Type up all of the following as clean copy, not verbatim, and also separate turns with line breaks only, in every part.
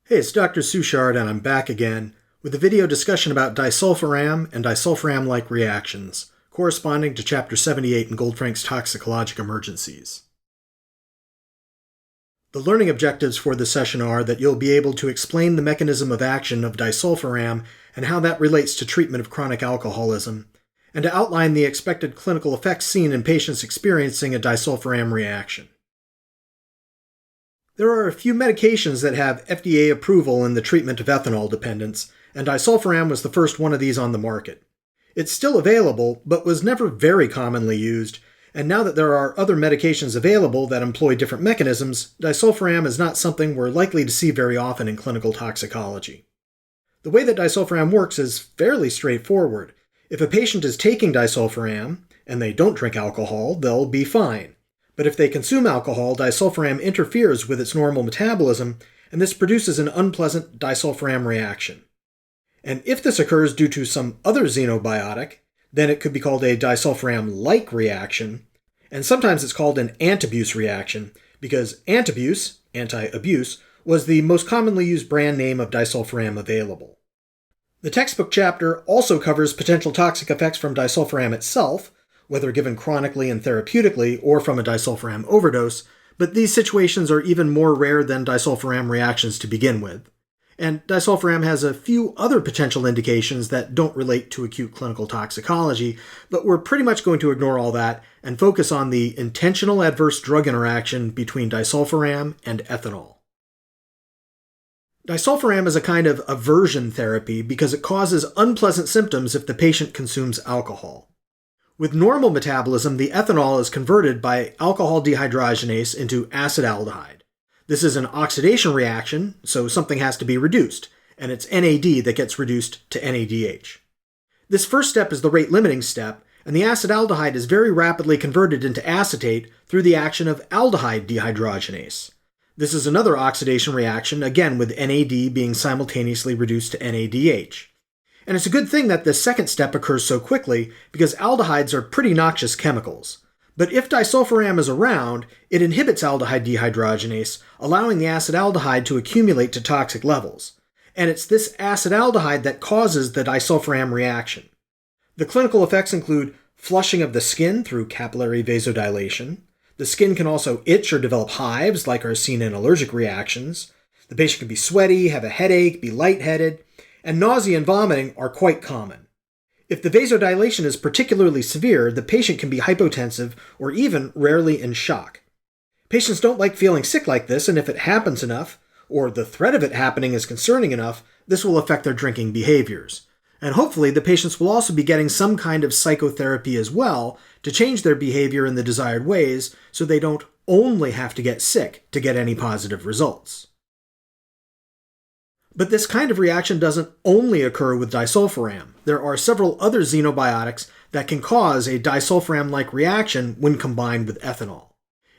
Hey, it's Dr. Suchard, and I'm back again with a video discussion about disulfiram and disulfiram-like reactions, corresponding to Chapter 78 in Goldfrank's Toxicologic Emergencies. The learning objectives for this session are that you'll be able to explain the mechanism of action of disulfiram and how that relates to treatment of chronic alcoholism, and to outline the expected clinical effects seen in patients experiencing a disulfiram reaction. There are a few medications that have FDA approval in the treatment of ethanol dependence, and disulfiram was the first one of these on the market. It's still available, but was never very commonly used, and now that there are other medications available that employ different mechanisms, disulfiram is not something we're likely to see very often in clinical toxicology. The way that disulfiram works is fairly straightforward. If a patient is taking disulfiram, and they don't drink alcohol, they'll be fine. But if they consume alcohol, disulfiram interferes with its normal metabolism, and this produces an unpleasant disulfiram reaction. And if this occurs due to some other xenobiotic, then it could be called a disulfiram-like reaction, and sometimes it's called an antabuse reaction, because antabuse, anti-abuse, was the most commonly used brand name of disulfiram available. The textbook chapter also covers potential toxic effects from disulfiram itself, whether given chronically and therapeutically or from a disulfiram overdose, but these situations are even more rare than disulfiram reactions to begin with. And disulfiram has a few other potential indications that don't relate to acute clinical toxicology, but we're pretty much going to ignore all that and focus on the intentional adverse drug interaction between disulfiram and ethanol. Disulfiram is a kind of aversion therapy because it causes unpleasant symptoms if the patient consumes alcohol. With normal metabolism, the ethanol is converted by alcohol dehydrogenase into acetaldehyde. This is an oxidation reaction, so something has to be reduced, and it's NAD that gets reduced to NADH. This first step is the rate-limiting step, and the acetaldehyde is very rapidly converted into acetate through the action of aldehyde dehydrogenase. This is another oxidation reaction, again with NAD being simultaneously reduced to NADH. And it's a good thing that the second step occurs so quickly, because aldehydes are pretty noxious chemicals. But if disulfiram is around, it inhibits aldehyde dehydrogenase, allowing the acetaldehyde to accumulate to toxic levels. And it's this acetaldehyde that causes the disulfiram reaction. The clinical effects include flushing of the skin through capillary vasodilation. The skin can also itch or develop hives, like are seen in allergic reactions. The patient can be sweaty, have a headache, be lightheaded, and nausea and vomiting are quite common. If the vasodilation is particularly severe, the patient can be hypotensive or even rarely in shock. Patients don't like feeling sick like this, and if it happens enough, or the threat of it happening is concerning enough, this will affect their drinking behaviors. And hopefully the patients will also be getting some kind of psychotherapy as well to change their behavior in the desired ways so they don't only have to get sick to get any positive results. But this kind of reaction doesn't only occur with disulfiram. There are several other xenobiotics that can cause a disulfiram-like reaction when combined with ethanol.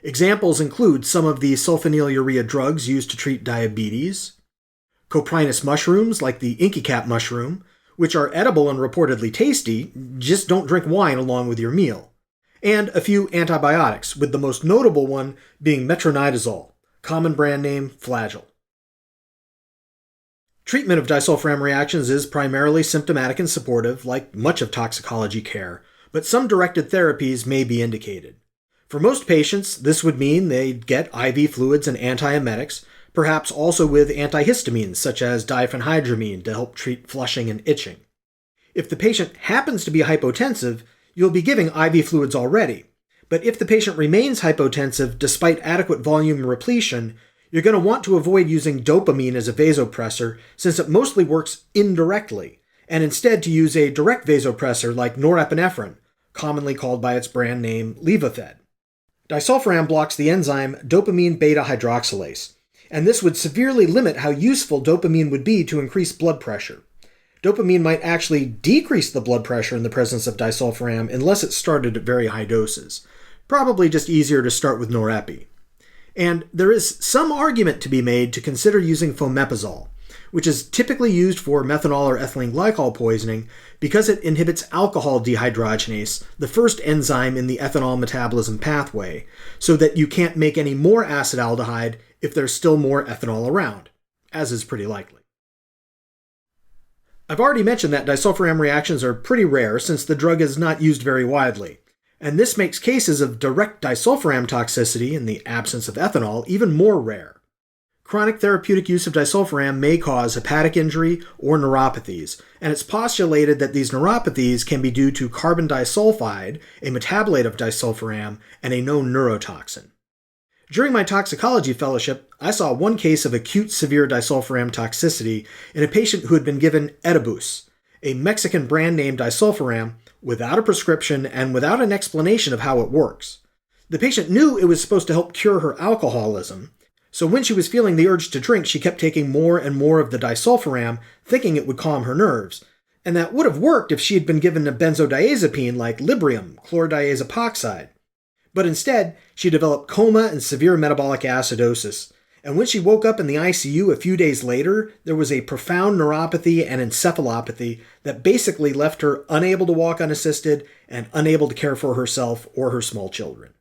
Examples include some of the sulfonylurea drugs used to treat diabetes, coprinus mushrooms like the inky cap mushroom, which are edible and reportedly tasty, just don't drink wine along with your meal, and a few antibiotics, with the most notable one being metronidazole, common brand name Flagyl. Treatment of disulfiram reactions is primarily symptomatic and supportive, like much of toxicology care, but some directed therapies may be indicated. For most patients, this would mean they'd get IV fluids and antiemetics, perhaps also with antihistamines such as diphenhydramine to help treat flushing and itching. If the patient happens to be hypotensive, you'll be giving IV fluids already, but if the patient remains hypotensive despite adequate volume repletion, you're going to want to avoid using dopamine as a vasopressor since it mostly works indirectly, and instead to use a direct vasopressor like norepinephrine, commonly called by its brand name Levophed. Disulfiram blocks the enzyme dopamine beta hydroxylase, and this would severely limit how useful dopamine would be to increase blood pressure. Dopamine might actually decrease the blood pressure in the presence of disulfiram unless it started at very high doses. Probably just easier to start with norepi. And there is some argument to be made to consider using fomepizole, which is typically used for methanol or ethylene glycol poisoning because it inhibits alcohol dehydrogenase, the first enzyme in the ethanol metabolism pathway, so that you can't make any more acetaldehyde if there's still more ethanol around. as is pretty likely. I've already mentioned that disulfiram reactions are pretty rare since the drug is not used very widely, and this makes cases of direct disulfiram toxicity in the absence of ethanol even more rare. Chronic therapeutic use of disulfiram may cause hepatic injury or neuropathies, and it's postulated that these neuropathies can be due to carbon disulfide, a metabolite of disulfiram, and a known neurotoxin. During my toxicology fellowship, I saw one case of acute severe disulfiram toxicity in a patient who had been given Etabus, a Mexican brand name disulfiram, without a prescription and without an explanation of how it works. The patient knew it was supposed to help cure her alcoholism, so when she was feeling the urge to drink, she kept taking more and more of the disulfiram, thinking it would calm her nerves. And that would have worked if she had been given a benzodiazepine like Librium, chlordiazepoxide. But instead, she developed coma and severe metabolic acidosis. And when she woke up in the ICU a few days later, there was a profound neuropathy and encephalopathy that basically left her unable to walk unassisted and unable to care for herself or her small children.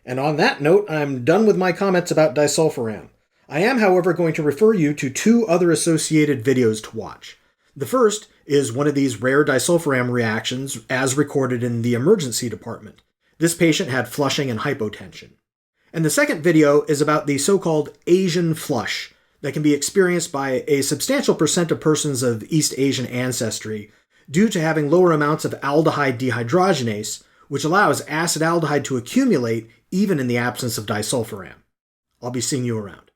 And on that note, I'm done with my comments about disulfiram. I am, however, going to refer you to two other associated videos to watch. The first is one of these rare disulfiram reactions as recorded in the emergency department. This patient had flushing and hypotension. And the second video is about the so-called Asian flush that can be experienced by a substantial percent of persons of East Asian ancestry due to having lower amounts of aldehyde dehydrogenase, which allows acetaldehyde to accumulate even in the absence of disulfiram. I'll be seeing you around.